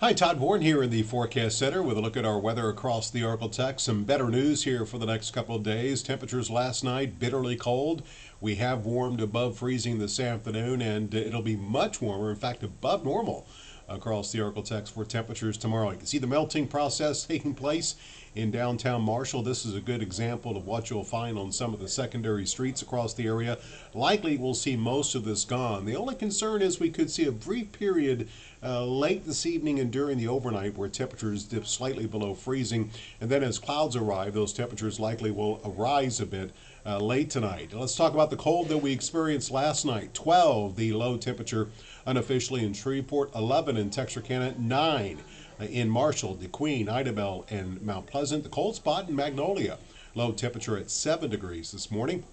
Hi, Todd Bourne here in the Forecast Center with a look at our weather across the ArkLaTex. Some better news here for the next couple of days. Temperatures last night bitterly cold. We have warmed above freezing this afternoon, and it'll be much warmer, in fact, above normal across the ArkLaTex for temperatures tomorrow. You can see the melting process taking place in downtown Marshall. This is a good example of what you'll find on some of the secondary streets across the area. Likely we'll see most of this gone. The only concern is we could see a brief period late this evening and during the overnight where temperatures dip slightly below freezing, and then as clouds arrive, those temperatures likely will rise a bit late tonight. Let's talk about the cold that we experienced last night. 12 the low temperature unofficially in Shreveport, 11 in Texarkana, 9 in Marshall, DeQueen, Idabel, and Mount Pleasant. The cold spot in Magnolia, low temperature at 7 degrees this morning.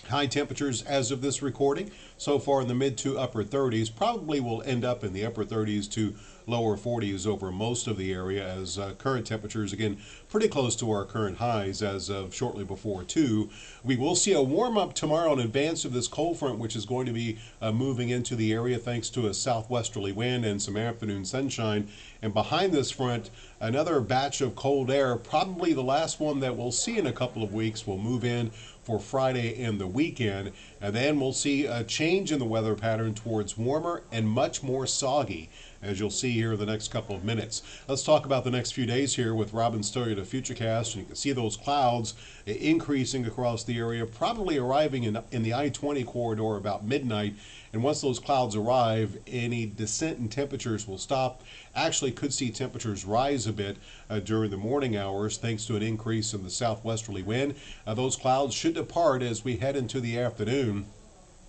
High temperatures as of this recording so far in the mid to upper 30s. Probably will end up in the upper 30s to lower 40s over most of the area, as current temperatures, again, pretty close to our current highs as of shortly before 2. We will see a warm up tomorrow in advance of this cold front, which is going to be moving into the area thanks to a southwesterly wind and some afternoon sunshine. And behind this front, another batch of cold air, probably the last one that we'll see in a couple of weeks, will move in for Friday and the weekend. And then we'll see a change in the weather pattern towards warmer and much more soggy, as you'll see here in the next couple of minutes. Let's talk about the next few days here with Robin Story to Futurecast. And you can see those clouds increasing across the area, probably arriving in the I-20 corridor about midnight. And once those clouds arrive, any descent in temperatures will stop. Actually could see temperatures rise a bit during the morning hours thanks to an increase in the southwesterly wind. Those clouds should depart as we head into the afternoon,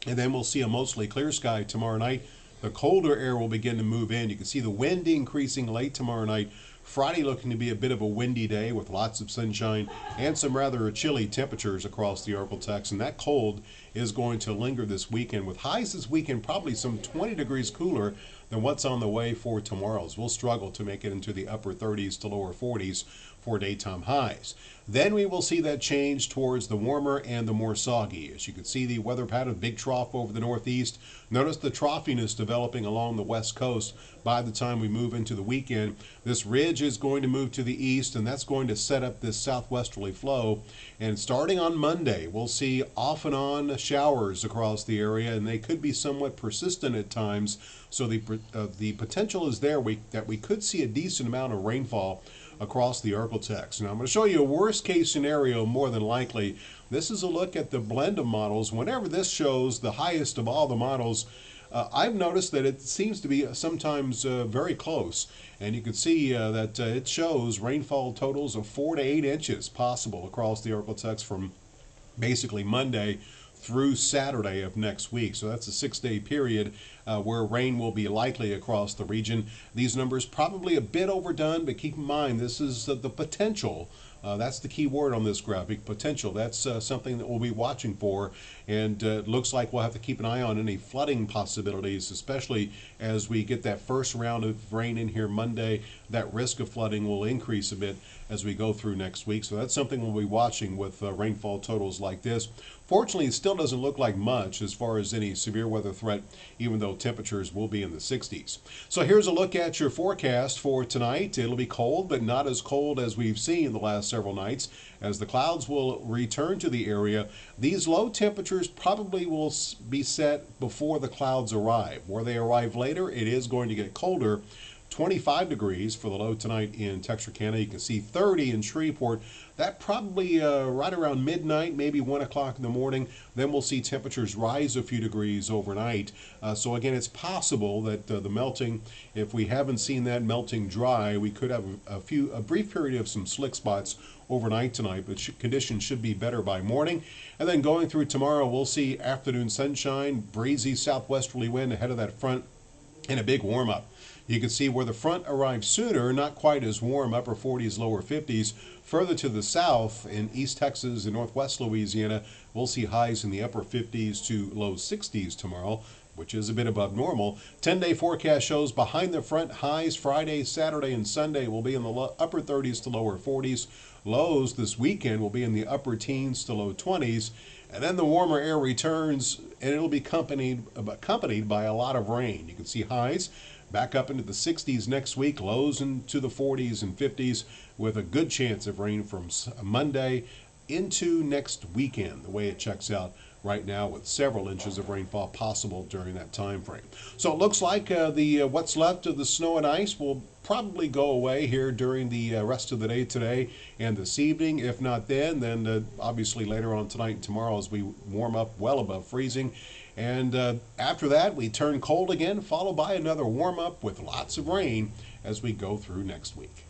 and then we'll see a mostly clear sky tomorrow night. The colder air will begin to move in. You can see the wind increasing late tomorrow night. Friday looking to be a bit of a windy day with lots of sunshine and some rather chilly temperatures across the ArkLaTex, and that cold is going to linger this weekend, with highs this weekend probably some 20 degrees cooler than what's on the way for tomorrow's. We'll struggle to make it into the upper 30s to lower 40s for daytime highs. Then we will see that change towards the warmer and the more soggy. As you can see, the weather pattern, big trough over the northeast. Notice the troughiness developing along the west coast by the time we move into the weekend. This ridge is going to move to the east, and that's going to set up this southwesterly flow. And starting on Monday, we'll see off and on showers across the area, and they could be somewhat persistent at times. So the potential is there that we could see a decent amount of rainfall across the ArkLaTex. Now I'm going to show you a worst case scenario more than likely. This is a look at the blend of models. Whenever this shows the highest of all the models, I've noticed that it seems to be sometimes very close. And you can see that it shows rainfall totals of 4 to 8 inches possible across the ArkLaTex from basically Monday through Saturday of next week. So that's a 6-day period where rain will be likely across the region. These numbers probably a bit overdone, but keep in mind this is the potential. That's the key word on this graphic, potential. That's something that we'll be watching for, and it looks like we'll have to keep an eye on any flooding possibilities, especially as we get that first round of rain in here Monday. That risk of flooding will increase a bit as we go through next week. So that's something we'll be watching with rainfall totals like this. Fortunately, it still doesn't look like much as far as any severe weather threat, even though temperatures will be in the 60s. So here's a look at your forecast for tonight. It'll be cold, but not as cold as we've seen the last several nights, as the clouds will return to the area. These low temperatures probably will be set before the clouds arrive. Where they arrive later, it is going to get colder. 25 degrees for the low tonight in Texarkana. You can see 30 in Shreveport. That probably right around midnight, maybe 1 o'clock in the morning. Then we'll see temperatures rise a few degrees overnight. So again, it's possible that the melting, if we haven't seen that melting dry, we could have a brief period of some slick spots overnight tonight, but conditions should be better by morning. And then going through tomorrow, we'll see afternoon sunshine, breezy southwesterly wind ahead of that front, and a big warm-up. You can see where the front arrives sooner, not quite as warm, upper 40s, lower 50s. Further to the south in East Texas and Northwest Louisiana, we'll see highs in the upper 50s to low 60s tomorrow, which is a bit above normal. 10-day forecast shows behind the front highs Friday, Saturday, and Sunday will be in the upper 30s to lower 40s. Lows this weekend will be in the upper teens to low 20s. And then the warmer air returns, and it'll be accompanied by a lot of rain. You can see highs back up into the 60s next week, lows into the 40s and 50s, with a good chance of rain from Monday into next weekend, the way it checks out right now, with several inches of rainfall possible during that time frame. So it looks like the what's left of the snow and ice will probably go away here during the rest of the day today and this evening. If not then obviously later on tonight and tomorrow as we warm up well above freezing. And after that, we turn cold again, followed by another warm up with lots of rain as we go through next week.